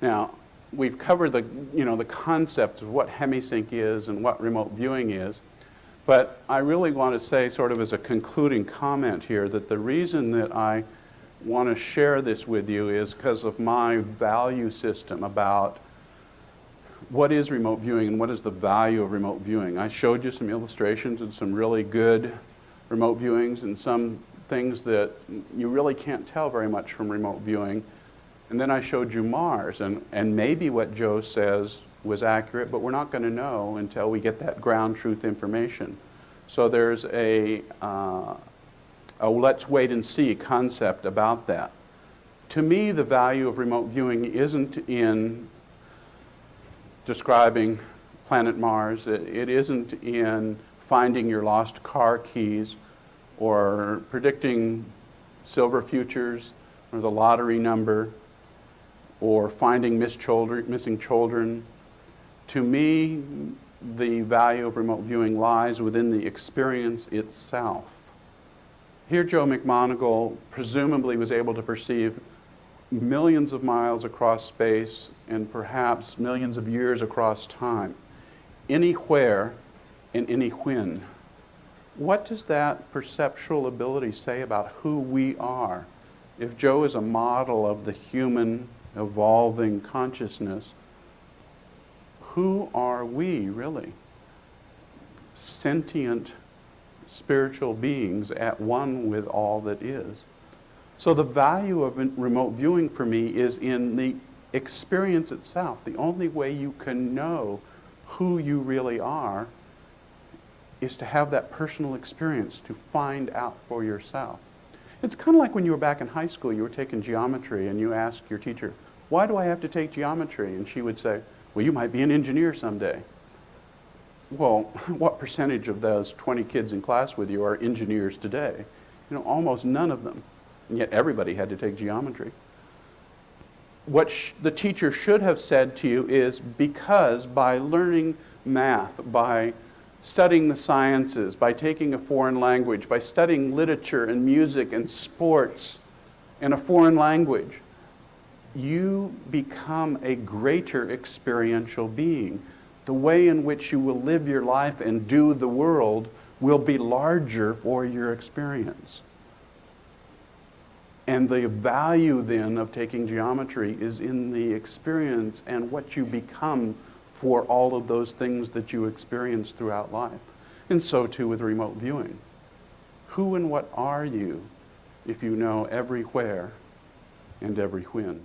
Now, we've covered the concepts of what hemisync is and what remote viewing is, but I really want to say, sort of as a concluding comment here, that the reason that I want to share this with you is because of my value system about what is remote viewing and what is the value of remote viewing. I showed you some illustrations and some really good remote viewings and some things that you really can't tell very much from remote viewing. And then I showed you Mars, and maybe what Joe says was accurate, but we're not going to know until we get that ground truth information. So there's a let's wait and see concept about that. To me, the value of remote viewing isn't in describing planet Mars. It isn't in finding your lost car keys or predicting silver futures or the lottery number or finding missing children. To me, the value of remote viewing lies within the experience itself. Here, Joe McMoneagle presumably was able to perceive millions of miles across space and perhaps millions of years across time, anywhere and any when. What does that perceptual ability say about who we are? If Joe is a model of the human evolving consciousness, who are we really? Sentient spiritual beings at one with all that is. So the value of remote viewing for me is in the experience itself. The only way you can know who you really are is to have that personal experience, to find out for yourself. It's kind of like when you were back in high school, you were taking geometry and you asked your teacher, why do I have to take geometry? And she would say, well, you might be an engineer someday. Well, what percentage of those 20 kids in class with you are engineers today? You know, almost none of them. And yet everybody had to take geometry. What the teacher should have said to you is, because by learning math, by studying the sciences, by taking a foreign language, by studying literature and music and sports in a foreign language, you become a greater experiential being. The way in which you will live your life and do the world will be larger for your experience. And the value then of taking geometry is in the experience and what you become for all of those things that you experience throughout life. And so too with remote viewing. Who and what are you if you know everywhere and every when?